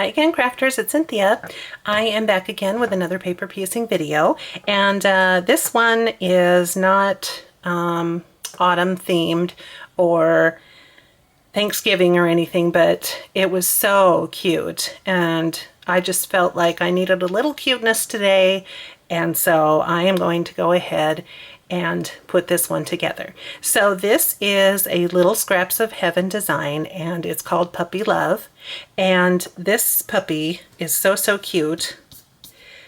Hi again, crafters, it's Cynthia. I am back again with another paper piecing video, and this one is not autumn themed or Thanksgiving or anything, but it was so cute and I just felt like I needed a little cuteness today, and so I am going to go ahead and put this one together. So this is a Little Scraps of Heaven design, and it's called Puppy Love, and this puppy is so cute.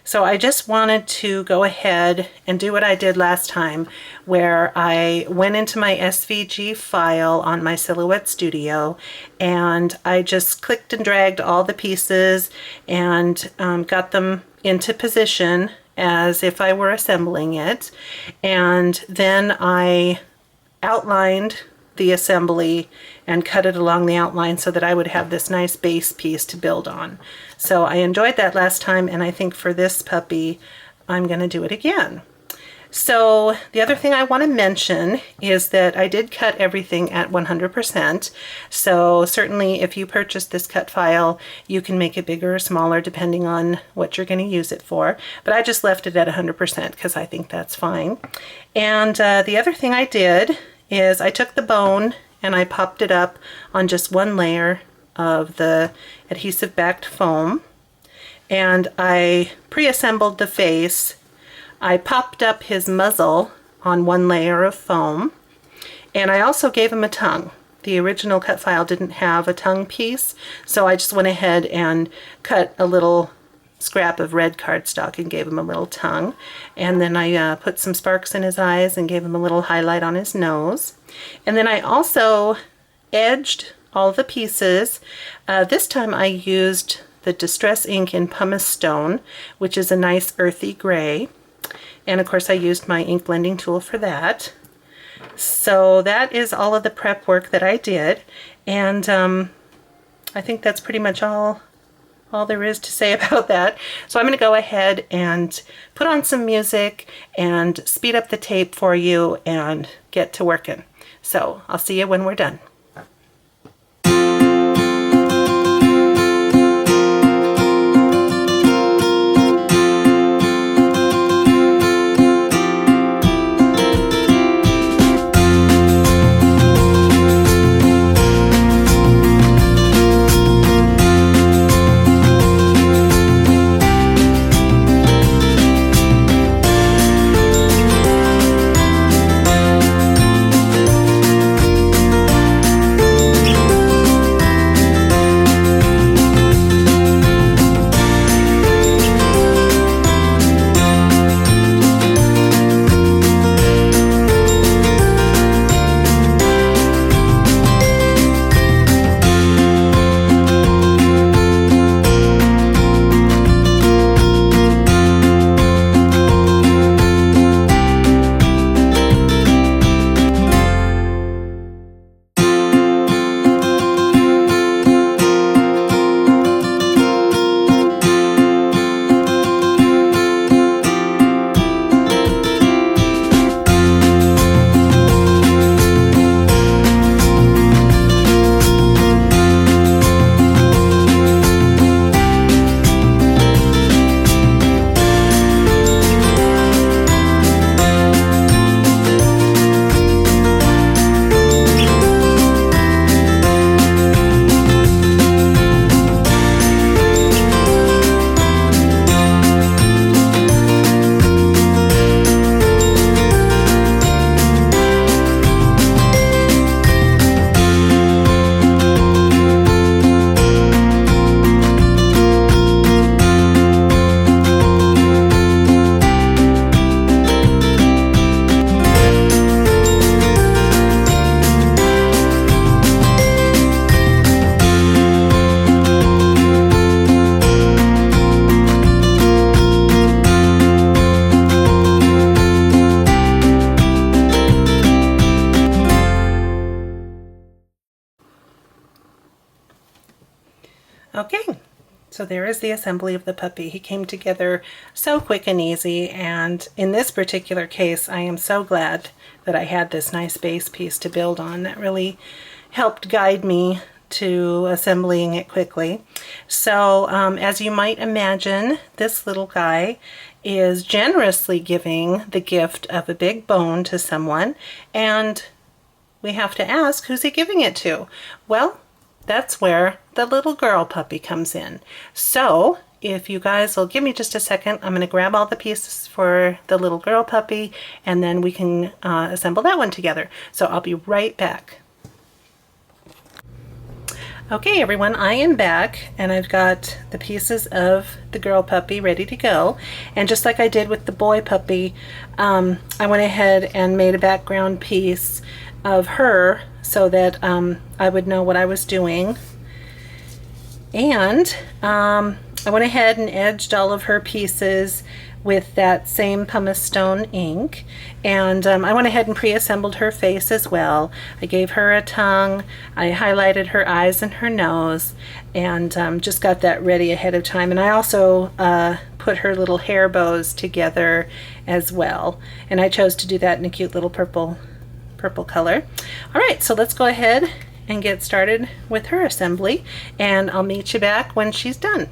So I just wanted to go ahead and do what I did last time, where I went into my SVG file on my Silhouette Studio and I just clicked and dragged all the pieces and got them into position as if I were assembling it, and then I outlined the assembly and cut it along the outline so that I would have this nice base piece to build on. So I enjoyed that last time, and I think for this puppy I'm going to do it again. So the other thing I want to mention is that I did cut everything at 100%. So certainly if you purchase this cut file, you can make it bigger or smaller depending on what you're going to use it for. But I just left it at 100% because I think that's fine. And the other thing I did is I took the bone and I popped it up on just one layer of the adhesive backed foam, and I pre-assembled the face. I popped up his muzzle on one layer of foam, and I also gave him a tongue. The original cut file didn't have a tongue piece, so I just went ahead and cut a little scrap of red cardstock and gave him a little tongue. And then I put some sparks in his eyes and gave him a little highlight on his nose. And then I also edged all the pieces. This time I used the Distress ink in Pumice Stone, which is a nice earthy gray. And of course I used my ink blending tool for that. So that is all of the prep work that I did, and I think that's pretty much all there is to say about that. So I'm going to go ahead and put on some music and speed up the tape for you and get to working. So I'll see you when we're done. Okay, so there is the assembly of the puppy. He came together so quick and easy, and in this particular case I am so glad that I had this nice base piece to build on. That really helped guide me to assembling it quickly. So as you might imagine, this little guy is generously giving the gift of a big bone to someone, and we have to ask, who's he giving it to? Well, that's where the little girl puppy comes in. So if you guys will give me just a second, I'm going to grab all the pieces for the little girl puppy, and then we can assemble that one together. So I'll be right back. Okay everyone, I am back, and I've got the pieces of the girl puppy ready to go. And just like I did with the boy puppy, I went ahead and made a background piece of her so that I would know what I was doing. And I went ahead and edged all of her pieces with that same pumice stone ink, and I went ahead and pre-assembled her face as well. I gave her a tongue, I highlighted her eyes and her nose, and just got that ready ahead of time. And I also put her little hair bows together as well, and I chose to do that in a cute little purple color. Alright, so let's go ahead and get started with her assembly, and I'll meet you back when she's done.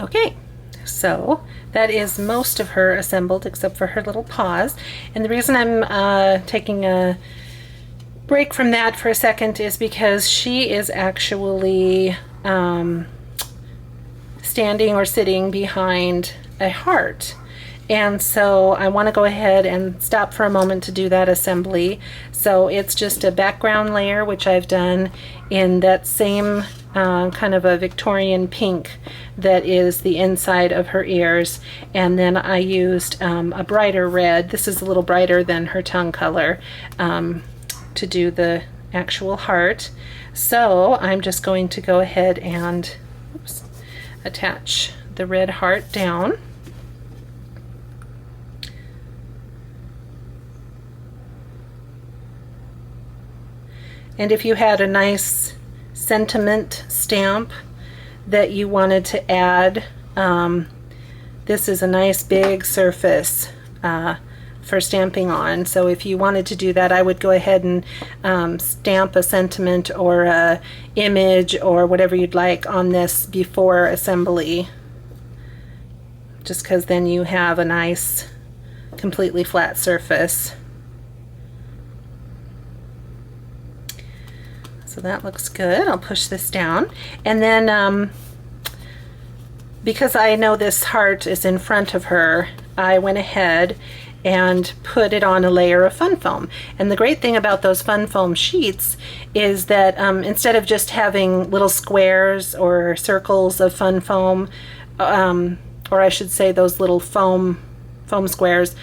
Okay, so that is most of her assembled except for her little paws. And the reason I'm taking a break from that for a second is because she is actually standing or sitting behind a heart. And so I want to go ahead and stop for a moment to do that assembly. So it's just a background layer, which I've done in that same kind of a Victorian pink that is the inside of her ears, and then I used a brighter red. This is a little brighter than her tongue color to do the actual heart. So I'm just going to go ahead and attach the red heart down. And if you had a nice sentiment stamp that you wanted to add, this is a nice big surface for stamping on. So if you wanted to do that, I would go ahead and stamp a sentiment or a image or whatever you'd like on this before assembly, just because then you have a nice completely flat surface. So that looks good. I'll push this down, and then because I know this heart is in front of her, I went ahead and put it on a layer of fun foam. And the great thing about those fun foam sheets is that instead of just having little squares or circles of fun foam, or I should say those little foam squares,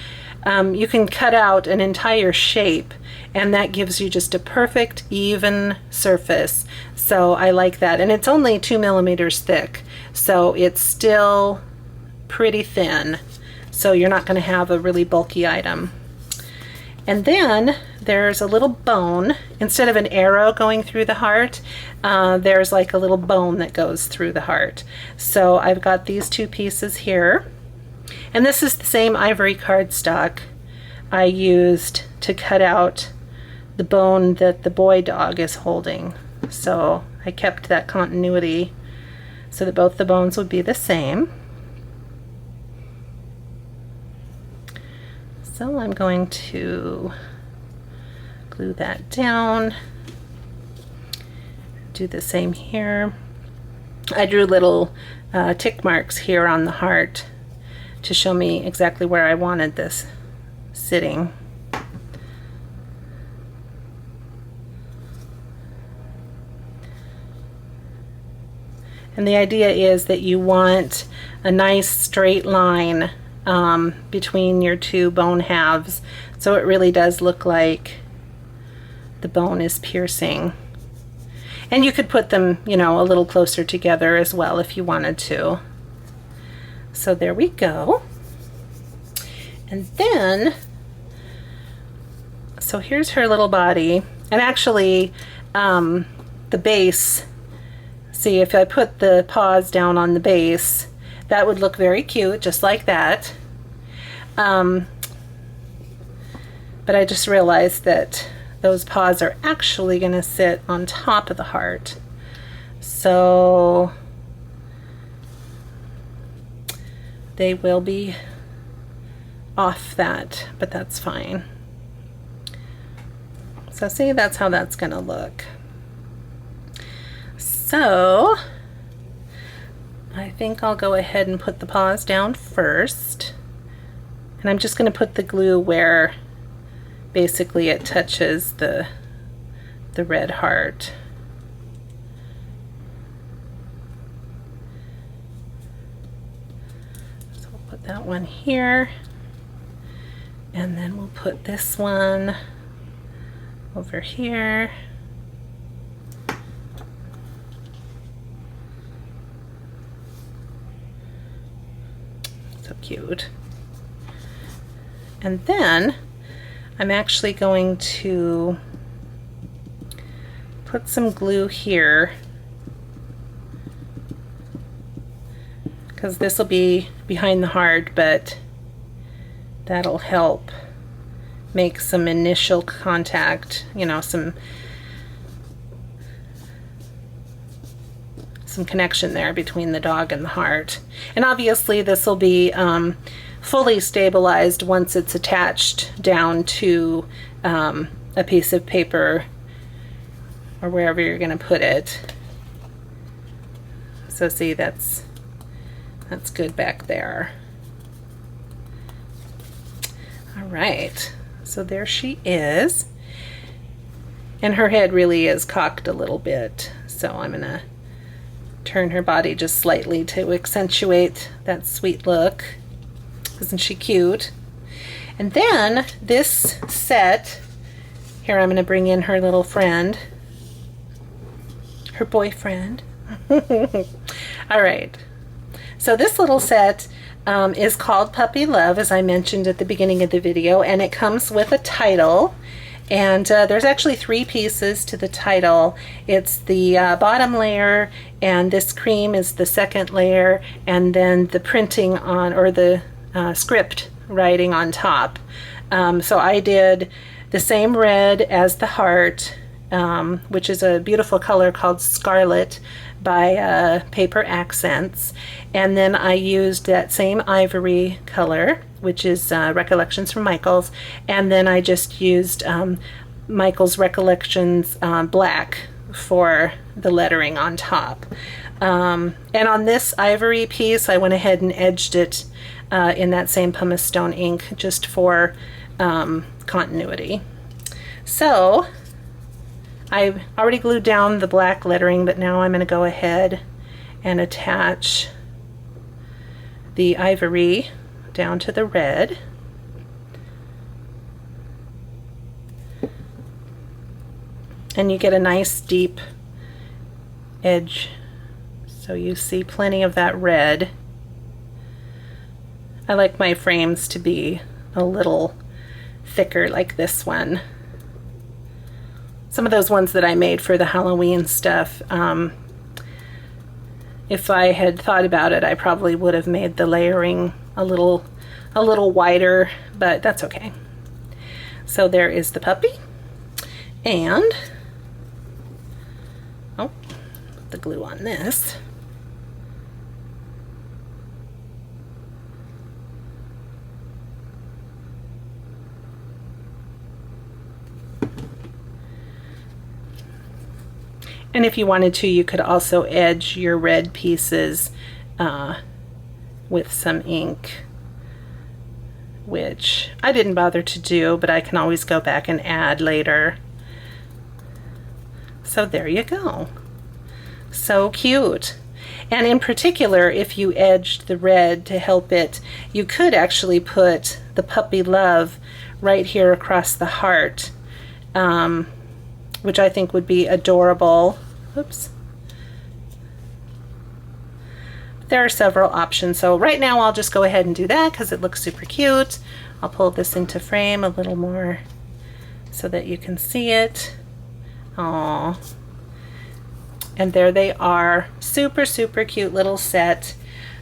you can cut out an entire shape, and that gives you just a perfect even surface. So I like that, and it's only 2 millimeters thick, so it's still pretty thin, so you're not going to have a really bulky item. And then there's a little bone. Instead of an arrow going through the heart, there's like a little bone that goes through the heart. So I've got these two pieces here, and this is the same ivory cardstock I used to cut out the bone that the boy dog is holding. So I kept that continuity so that both the bones would be the same. So I'm going to glue that down. Do the same here. I drew little tick marks here on the heart to show me exactly where I wanted this sitting. And the idea is that you want a nice straight line between your two bone halves, so it really does look like the bone is piercing. And you could put them, you know, a little closer together as well if you wanted to. So there we go. And then, so here's her little body. And actually, the base, see, if I put the paws down on the base, that would look very cute, just like that. But I just realized that those paws are actually going to sit on top of the heart. So they will be off that, but that's fine. So see, that's how that's going to look. So I think I'll go ahead and put the paws down first. And I'm just going to put the glue where basically it touches the red heart. So we'll put that one here, and then we'll put this one over here. So cute. And then I'm actually going to put some glue here, because this will be behind the heart, but that'll help make some initial contact, you know, some connection there between the dog and the heart. And obviously this will be fully stabilized once it's attached down to a piece of paper or wherever you're going to put it. So see, that's good back there. All right, so there she is, and her head really is cocked a little bit, so I'm gonna turn her body just slightly to accentuate that sweet look. Isn't she cute? And then this set here, I'm going to bring in her little friend, her boyfriend. All right, so this little set is called Puppy Love, as I mentioned at the beginning of the video, and it comes with a title. And there's actually 3 pieces to the title. It's the bottom layer, and this cream is the second layer, and then the printing on, or the script writing on top. So I did the same red as the heart, which is a beautiful color called Scarlet by Paper Accents. And then I used that same ivory color, which is Recollections from Michael's, and then I just used Michael's Recollections black for the lettering on top. And on this ivory piece, I went ahead and edged it in that same pumice stone ink just for continuity. So I've already glued down the black lettering, but now I'm going to go ahead and attach the ivory down to the red. And you get a nice deep edge, so you see plenty of that red. I like my frames to be a little thicker like this one. Some of those ones that I made for the Halloween stuff, if I had thought about it, I probably would have made the layering a little wider, but that's okay. So there is the puppy. And, oh, put the glue on this. And if you wanted to, you could also edge your red pieces with some ink, which I didn't bother to do, but I can always go back and add later. So there you go. So cute. And in particular, if you edged the red to help it, you could actually put the puppy love right here across the heart, which I think would be adorable. Oops. There are several options, so right now I'll just go ahead and do that because it looks super cute. I'll pull this into frame a little more so that you can see it. Aww. And there they are. Super, super cute little set.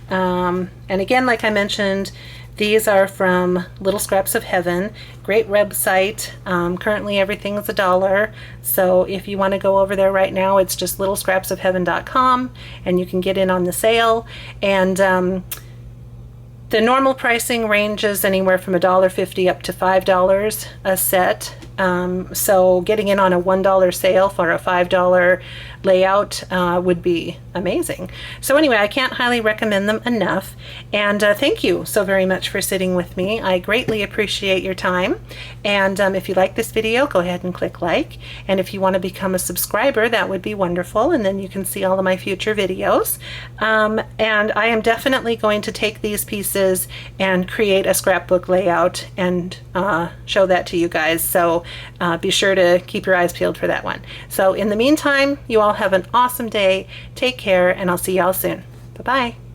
And again, like I mentioned, these are from Little Scraps of Heaven. Great website. Currently everything's $1. So if you want to go over there right now, it's just littlescrapsofheaven.com and you can get in on the sale. And the normal pricing ranges anywhere from $1.50 up to $5 a set. So getting in on a $1 sale for a $5 layout would be amazing. So anyway, I can't highly recommend them enough. And thank you so very much for sitting with me. I greatly appreciate your time. And if you like this video, go ahead and click like. And if you want to become a subscriber, that would be wonderful. And then you can see all of my future videos. And I am definitely going to take these pieces and create a scrapbook layout and show that to you guys. So be sure to keep your eyes peeled for that one. So in the meantime, you all have an awesome day. Take care, and I'll see y'all soon. Bye-bye.